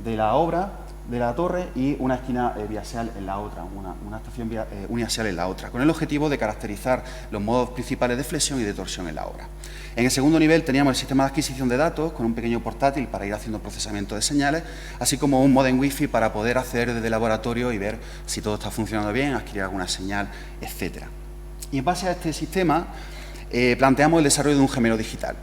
de la obra, de la torre, y una esquina biaxial en la otra, una estación uniaxial en la otra, con el objetivo de caracterizar los modos principales de flexión y de torsión en la obra. En el segundo nivel teníamos el sistema de adquisición de datos con un pequeño portátil para ir haciendo procesamiento de señales, así como un módem wifi para poder acceder desde el laboratorio y ver si todo está funcionando bien, adquirir alguna señal, etc. Y en base a este sistema planteamos el desarrollo de un gemelo digital.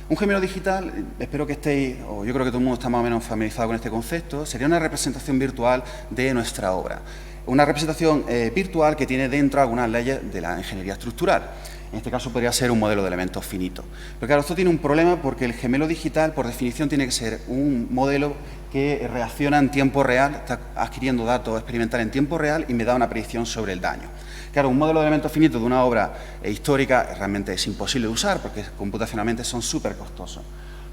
Un gemelo digital, espero que estéis, o yo creo que todo el mundo está más o menos familiarizado con este concepto, sería una representación virtual de nuestra obra. Una representación virtual que tiene dentro algunas leyes de la ingeniería estructural. En este caso podría ser un modelo de elementos finitos. Pero claro, esto tiene un problema porque el gemelo digital, por definición, tiene que ser un modelo que reacciona en tiempo real, está adquiriendo datos experimentales en tiempo real y me da una predicción sobre el daño. Claro, un modelo de elementos finitos de una obra histórica realmente es imposible de usar porque computacionalmente son súper costosos.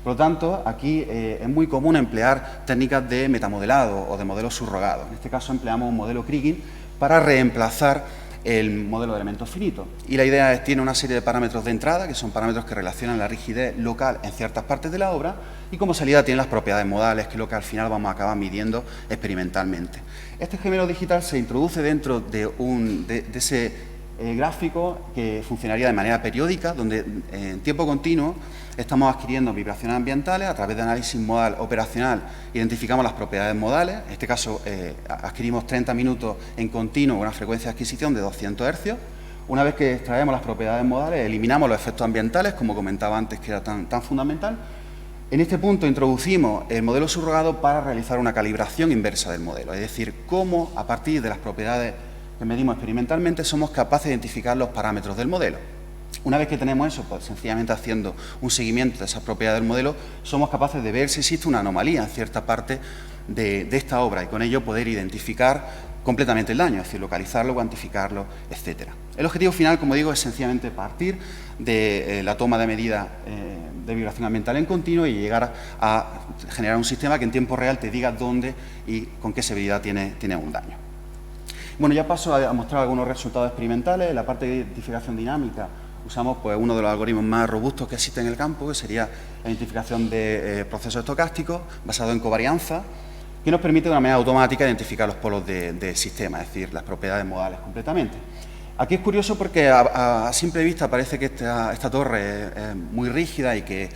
Por lo tanto, aquí es muy común emplear técnicas de metamodelado o de modelos subrogados. En este caso empleamos un modelo Kriging para reemplazar el modelo de elementos finitos. Y la idea es, tiene una serie de parámetros de entrada, que son parámetros que relacionan la rigidez local en ciertas partes de la obra, y como salida tiene las propiedades modales, que es lo que al final vamos a acabar midiendo experimentalmente. Este gemelo digital se introduce dentro de ese gráfico que funcionaría de manera periódica, donde en tiempo continuo estamos adquiriendo vibraciones ambientales a través de análisis modal operacional, identificamos las propiedades modales, en este caso adquirimos 30 minutos en continuo con una frecuencia de adquisición de 200 Hz. Una vez que extraemos las propiedades modales, eliminamos los efectos ambientales, como comentaba antes que era tan fundamental. En este punto introducimos el modelo subrogado para realizar una calibración inversa del modelo, es decir, cómo a partir de las propiedades que medimos experimentalmente somos capaces de identificar los parámetros del modelo. Una vez que tenemos eso, pues sencillamente haciendo un seguimiento de esas propiedades del modelo, somos capaces de ver si existe una anomalía en cierta parte de esta obra y con ello poder identificar completamente el daño, es decir, localizarlo, cuantificarlo, etc. El objetivo final, como digo, es sencillamente partir de la toma de medidas de vibración ambiental en continuo y llegar a generar un sistema que en tiempo real te diga dónde y con qué severidad tiene un daño. Bueno, ya paso a mostrar algunos resultados experimentales. En la parte de identificación dinámica usamos pues, uno de los algoritmos más robustos que existen en el campo, que sería la identificación de procesos estocásticos basado en covarianza, que nos permite de una manera automática identificar los polos del sistema, es decir, las propiedades modales completamente. Aquí es curioso porque a simple vista parece que esta torre es muy rígida y que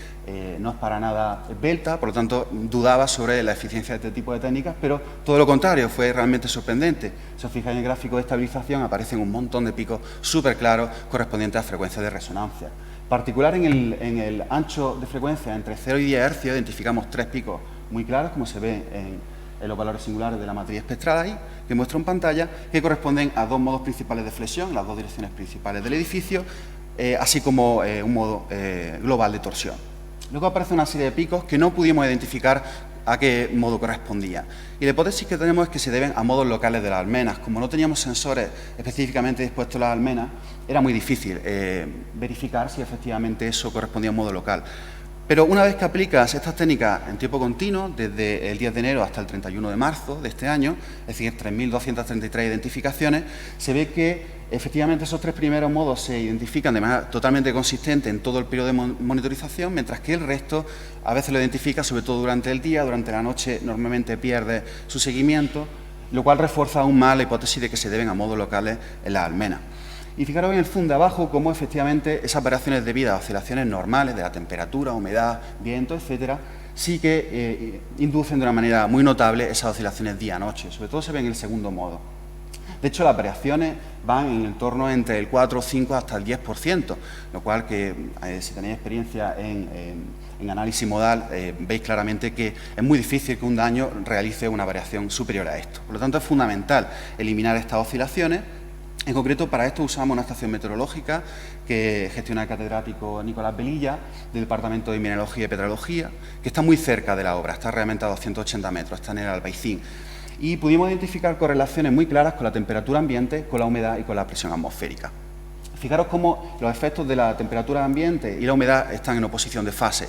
no es para nada esbelta, por lo tanto dudaba sobre la eficiencia de este tipo de técnicas, pero todo lo contrario, fue realmente sorprendente. Si os fijáis en el gráfico de estabilización aparecen un montón de picos súper claros correspondientes a frecuencias de resonancia. En particular en el ancho de frecuencia entre 0 y 10 Hz identificamos 3 picos muy claros, como se ve en los valores singulares de la matriz espectral ahí, que muestro en pantalla, que corresponden a 2 modos principales de flexión, las 2 direcciones principales del edificio, así como un modo global de torsión. Luego aparece una serie de picos que no pudimos identificar a qué modo correspondía. Y la hipótesis que tenemos es que se deben a modos locales de las almenas. Como no teníamos sensores específicamente dispuestos a las almenas, era muy difícil verificar si efectivamente eso correspondía a un modo local. Pero una vez que aplicas estas técnicas en tiempo continuo, desde el 10 de enero hasta el 31 de marzo de este año, es decir, 3.233 identificaciones, se ve que efectivamente esos 3 primeros modos se identifican de manera totalmente consistente en todo el periodo de monitorización, mientras que el resto a veces lo identifica sobre todo durante el día, durante la noche normalmente pierde su seguimiento, lo cual refuerza aún más la hipótesis de que se deben a modos locales en las almenas. Y fijaros en el zoom de abajo cómo efectivamente esas variaciones debidas a oscilaciones normales de la temperatura, humedad, viento, etcétera, sí que inducen de una manera muy notable esas oscilaciones día-noche. Sobre todo se ve en el segundo modo. De hecho, las variaciones van en el torno entre el 4, 5 hasta el 10%, lo cual que si tenéis experiencia en análisis modal, veis claramente que es muy difícil que un daño realice una variación superior a esto. Por lo tanto, es fundamental eliminar estas oscilaciones. En concreto, para esto usamos una estación meteorológica que gestiona el catedrático Nicolás Velilla, del Departamento de Mineralogía y Petrología, que está muy cerca de la obra, está realmente a 280 metros, está en el Albaicín. Y pudimos identificar correlaciones muy claras con la temperatura ambiente, con la humedad y con la presión atmosférica. Fijaros cómo los efectos de la temperatura ambiente y la humedad están en oposición de fase.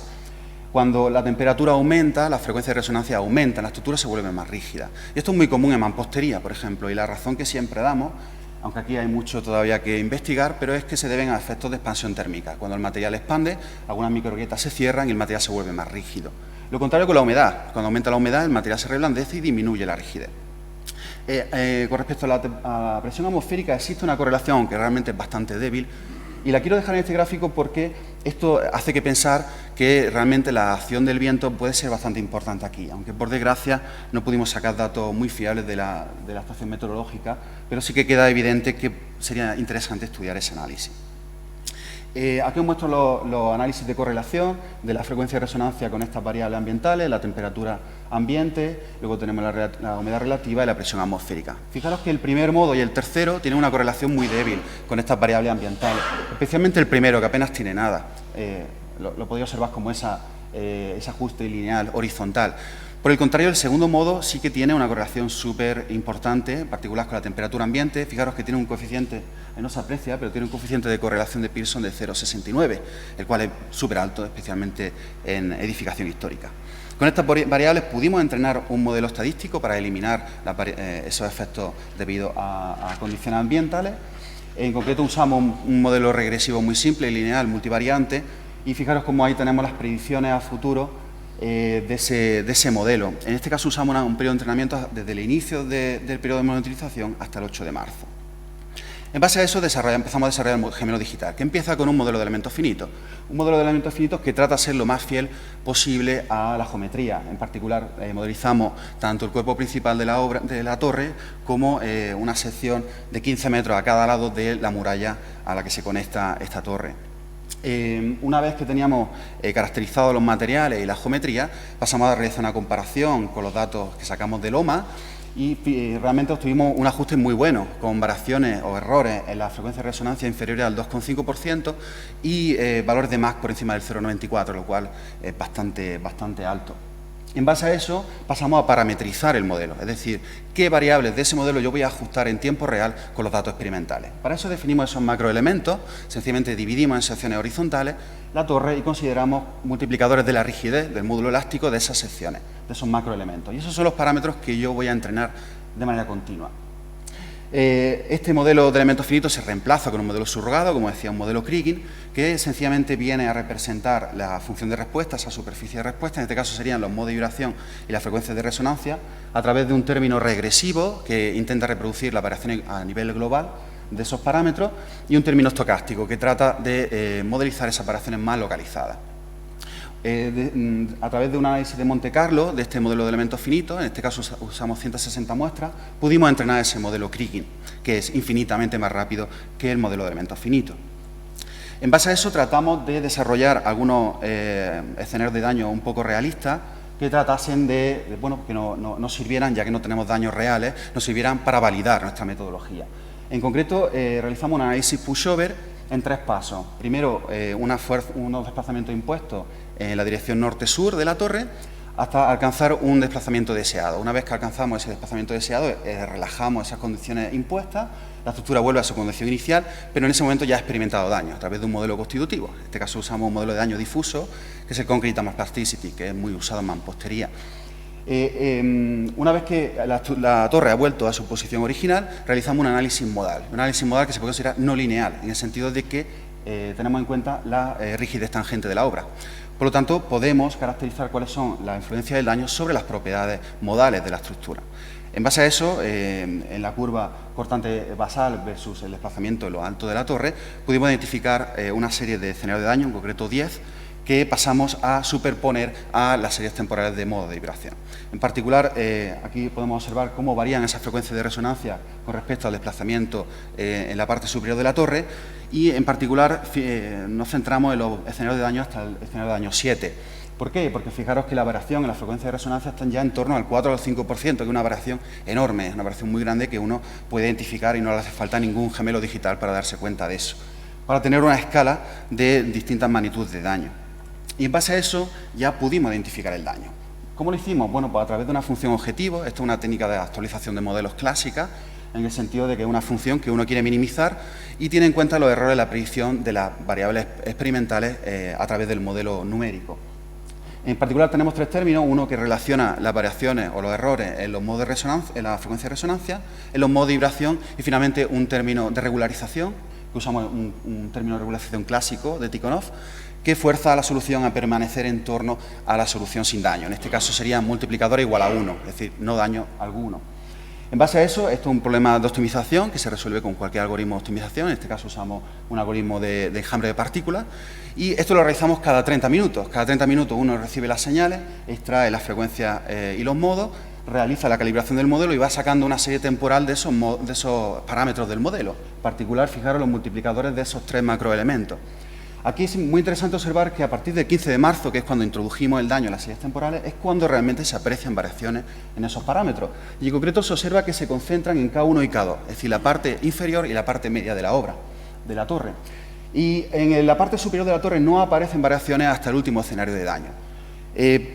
Cuando la temperatura aumenta, la frecuencia de resonancia aumenta, la estructura se vuelve más rígida. Y esto es muy común en mampostería, por ejemplo, y la razón que siempre damos, aunque aquí hay mucho todavía que investigar, pero es que se deben a efectos de expansión térmica. Cuando el material expande, algunas microgrietas se cierran y el material se vuelve más rígido. Lo contrario con la humedad. Cuando aumenta la humedad, el material se reblandece y disminuye la rigidez. Con respecto a la presión atmosférica, existe una correlación, aunque realmente es bastante débil, y la quiero dejar en este gráfico porque esto hace que pensar que realmente la acción del viento puede ser bastante importante aquí, aunque por desgracia no pudimos sacar datos muy fiables de la estación meteorológica, pero sí que queda evidente que sería interesante estudiar ese análisis. Aquí os muestro los análisis de correlación de la frecuencia de resonancia con estas variables ambientales, la temperatura ambiente, luego tenemos la humedad relativa y la presión atmosférica. Fijaros que el primer modo y el tercero tienen una correlación muy débil con estas variables ambientales, especialmente el primero, que apenas tiene nada. Lo podéis observar como ese ajuste lineal horizontal. Por el contrario, el segundo modo sí que tiene una correlación súper importante, en particular con la temperatura ambiente. Fijaros que tiene un coeficiente, no se aprecia, pero tiene un coeficiente de correlación de Pearson de 0,69, el cual es súper alto, especialmente en edificación histórica. Con estas variables pudimos entrenar un modelo estadístico para eliminar esos efectos debido a condiciones ambientales. En concreto usamos un modelo regresivo muy simple y lineal, multivariante, y fijaros cómo ahí tenemos las predicciones a futuro de ese modelo. En este caso usamos un periodo de entrenamiento desde el inicio del periodo de monitorización hasta el 8 de marzo. En base a eso empezamos a desarrollar el gemelo digital, que empieza con un modelo de elementos finitos. Un modelo de elementos finitos que trata de ser lo más fiel posible a la geometría. En particular, modelizamos tanto el cuerpo principal de la torre como una sección de 15 metros a cada lado de la muralla a la que se conecta esta torre. Una vez que teníamos caracterizados los materiales y la geometría, pasamos a realizar una comparación con los datos que sacamos del OMA y realmente obtuvimos un ajuste muy bueno, con variaciones o errores en la frecuencia de resonancia inferiores al 2,5% y valores de Mach por encima del 0,94, lo cual es bastante alto. En base a eso, pasamos a parametrizar el modelo, es decir, qué variables de ese modelo yo voy a ajustar en tiempo real con los datos experimentales. Para eso definimos esos macroelementos, sencillamente dividimos en secciones horizontales la torre y consideramos multiplicadores de la rigidez del módulo elástico de esas secciones, de esos macroelementos. Y esos son los parámetros que yo voy a entrenar de manera continua. Este modelo de elementos finitos se reemplaza con un modelo subrogado, como decía, un modelo Kriging, que sencillamente viene a representar la función de respuesta, esa superficie de respuesta, en este caso serían los modos de vibración y las frecuencias de resonancia, a través de un término regresivo que intenta reproducir las variaciones a nivel global de esos parámetros y un término estocástico que trata de modelizar esas variaciones más localizadas. A través de un análisis de Monte Carlo, de este modelo de elementos finitos, en este caso usamos 160 muestras, pudimos entrenar ese modelo Kriging, que es infinitamente más rápido que el modelo de elementos finitos. En base a eso tratamos de desarrollar algunos escenarios de daño un poco realistas que tratasen que nos sirvieran, ya que no tenemos daños reales, nos sirvieran para validar nuestra metodología. En concreto, realizamos un análisis pushover en 3 pasos. Primero, unos desplazamientos impuestos en la dirección norte-sur de la torre, hasta alcanzar un desplazamiento deseado. Una vez que alcanzamos ese desplazamiento deseado, relajamos esas condiciones impuestas, la estructura vuelve a su condición inicial, pero en ese momento ya ha experimentado daño a través de un modelo constitutivo. En este caso usamos un modelo de daño difuso, que es el Concrete Mass Plasticity, que es muy usado en mampostería. Una vez que la torre ha vuelto a su posición original, realizamos un análisis modal. Un análisis modal que se puede considerar no lineal, en el sentido de que tenemos en cuenta la rigidez tangente de la obra. Por lo tanto, podemos caracterizar cuáles son las influencias del daño sobre las propiedades modales de la estructura. En base a eso, en la curva cortante basal versus el desplazamiento en lo alto de la torre, pudimos identificar una serie de escenarios de daño, en concreto 10, que pasamos a superponer a las series temporales de modo de vibración. En particular, aquí podemos observar cómo varían esas frecuencias de resonancia con respecto al desplazamiento en la parte superior de la torre y, en particular, nos centramos en los escenarios de daño hasta el escenario de daño 7. ¿Por qué? Porque fijaros que la variación en la frecuencia de resonancia están ya en torno al 4 o al 5%, que es una variación enorme, una variación muy grande que uno puede identificar y no le hace falta ningún gemelo digital para darse cuenta de eso, para tener una escala de distintas magnitudes de daño. Y en base a eso ya pudimos identificar el daño. ¿Cómo lo hicimos? Bueno, pues a través de una función objetivo. Esto es una técnica de actualización de modelos clásica, en el sentido de que es una función que uno quiere minimizar y tiene en cuenta los errores de la predicción de las variables experimentales a través del modelo numérico. En particular tenemos tres términos, uno que relaciona las variaciones o los errores en los modos de resonancia, en la frecuencia de resonancia, en los modos de vibración y finalmente un término de regularización, que usamos un término de regularización clásico de Tikhonov, que fuerza a la solución a permanecer en torno a la solución sin daño. En este caso sería multiplicador igual a 1, es decir, no daño alguno. En base a eso, esto es un problema de optimización que se resuelve con cualquier algoritmo de optimización. En este caso usamos un algoritmo de enjambre de partículas y esto lo realizamos cada 30 minutos. Cada 30 minutos uno recibe las señales, extrae las frecuencias y los modos, realiza la calibración del modelo y va sacando una serie temporal de esos parámetros del modelo. En particular, fijaros los multiplicadores de esos tres macroelementos. Aquí es muy interesante observar que a partir del 15 de marzo, que es cuando introdujimos el daño en las series temporales, es cuando realmente se aprecian variaciones en esos parámetros. Y en concreto se observa que se concentran en K1 y K2, es decir, la parte inferior y la parte media de la obra, de la torre. Y en la parte superior de la torre no aparecen variaciones hasta el último escenario de daño.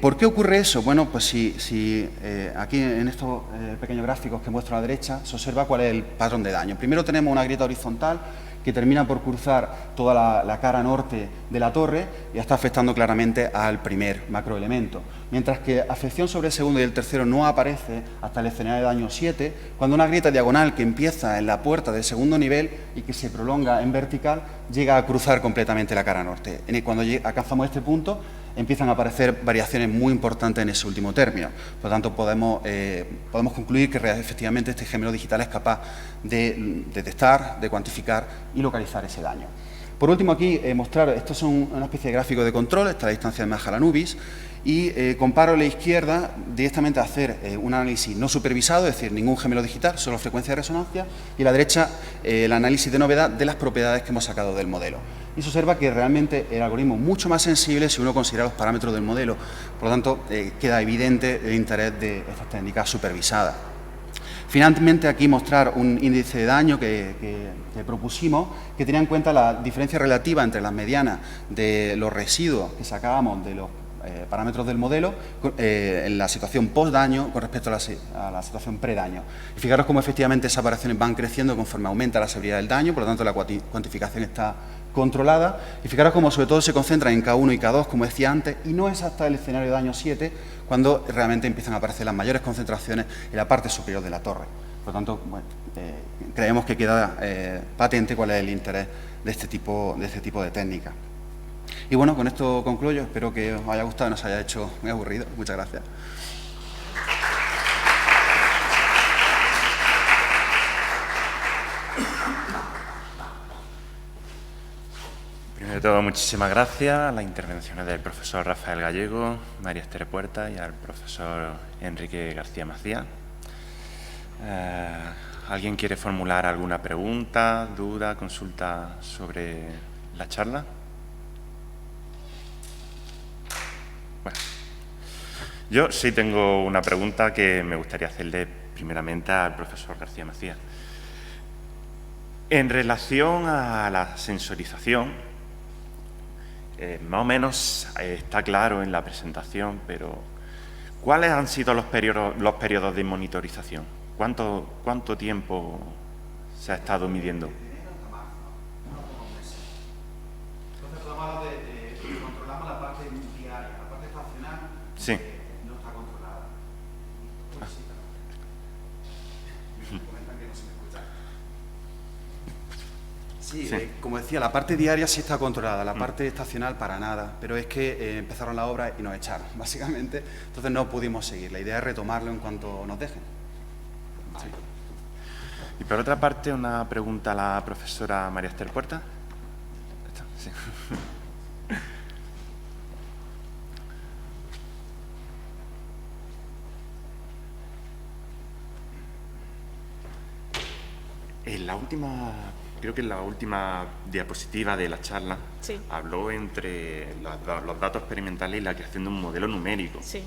¿Por qué ocurre eso? Bueno, pues si aquí en estos pequeños gráficos que muestro a la derecha se observa cuál es el patrón de daño. Primero tenemos una grieta horizontal que termina por cruzar toda la cara norte de la torre y está afectando claramente al primer macroelemento. Mientras que afección sobre el segundo y el tercero no aparece hasta el escenario de daño 7, cuando una grieta diagonal que empieza en la puerta del segundo nivel y que se prolonga en vertical llega a cruzar completamente la cara norte. Cuando alcanzamos este punto, empiezan a aparecer variaciones muy importantes en ese último término. Por lo tanto, podemos concluir que efectivamente este gemelo digital es capaz de detectar, de cuantificar y localizar ese daño. Por último, aquí mostrar, estos son una especie de gráfico de control, esta es la distancia de Mahalanobis, y comparo a la izquierda directamente a hacer un análisis no supervisado, es decir, ningún gemelo digital, solo frecuencia de resonancia, y a la derecha el análisis de novedad de las propiedades que hemos sacado del modelo. Y se observa que realmente el algoritmo es mucho más sensible si uno considera los parámetros del modelo. Por lo tanto, queda evidente el interés de estas técnicas supervisadas. Finalmente, aquí mostrar un índice de daño que propusimos, que tenía en cuenta la diferencia relativa entre las medianas de los residuos que sacábamos de los parámetros del modelo en la situación post-daño con respecto a la situación pre-daño. Y fijaros cómo efectivamente esas variaciones van creciendo conforme aumenta la severidad del daño, por lo tanto la cuantificación está controlada. Y fijaros cómo sobre todo se concentra en K1 y K2, como decía antes, y no es hasta el escenario de daño 7 cuando realmente empiezan a aparecer las mayores concentraciones en la parte superior de la torre. Por lo tanto, bueno, creemos que queda patente cuál es el interés de este tipo de técnica. Y bueno, con esto concluyo. Espero que os haya gustado y no os haya hecho muy aburrido. Muchas gracias.
Primero de todo, muchísimas gracias a las intervenciones del profesor Rafael Gallego, María Esther Puerta y al profesor Enrique García Macías. ¿Alguien quiere formular alguna pregunta, duda, consulta sobre la charla? Bueno, yo sí tengo una pregunta que me gustaría hacerle primeramente al profesor García Macías. En relación a la sensorización, más o menos está claro en la presentación, pero ¿Cuáles han sido los periodos de monitorización? ¿Cuánto tiempo se ha estado midiendo?
Entonces controlamos la parte diaria, la parte estacional
Sí.
no está controlada. Comentan que no se me escucha. Sí, como decía, la parte diaria sí está controlada, la parte estacional para nada, pero es que empezaron la obra y nos echaron, básicamente, entonces no pudimos seguir. La idea es retomarlo en cuanto nos dejen.
Sí. Y por otra parte, una pregunta a la profesora María Esther Puerta. Sí. Creo que en la última diapositiva de la charla
Sí.
habló entre los datos experimentales y la creación de un modelo numérico.
Sí,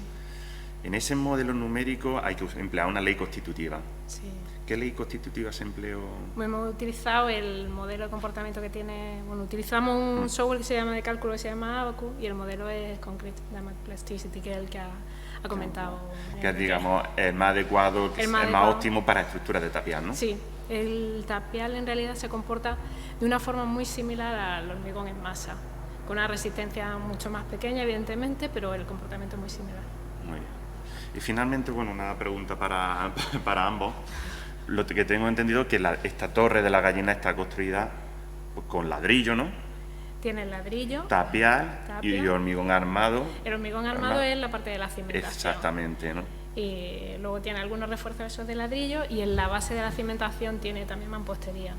En ese modelo numérico hay que emplear una ley constitutiva.
sí.
¿Qué ley constitutiva se empleó?
Hemos utilizado el modelo de comportamiento que tiene, bueno, utilizamos un software que se llama de cálculo que se llama Abacus y el modelo es Concrete Dynamic Plasticity, que es el que ha comentado.
Que es, digamos, el más adecuado, el más óptimo para estructuras de tapial, ¿no?
Sí, el tapial en realidad se comporta de una forma muy similar al hormigón en masa, con una resistencia mucho más pequeña, evidentemente, pero el comportamiento es muy similar.
Muy bien. Y finalmente, bueno, una pregunta para ambos. Lo que tengo entendido es que esta torre de la gallina está construida pues, con ladrillo, ¿no?
Tiene el ladrillo,
Tapial y hormigón armado.
el hormigón armado es la parte de la cimentación.
Exactamente, ¿no?
Y luego tiene algunos refuerzos de ladrillo y en la base de la cimentación tiene también mampostería.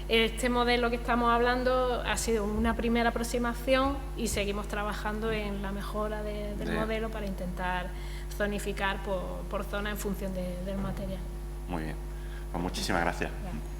Este modelo que estamos hablando ha sido una primera aproximación y seguimos trabajando en la mejora del modelo para intentar zonificar por zona en función del material.
Muy bien. Pues muchísimas gracias.
Gracias.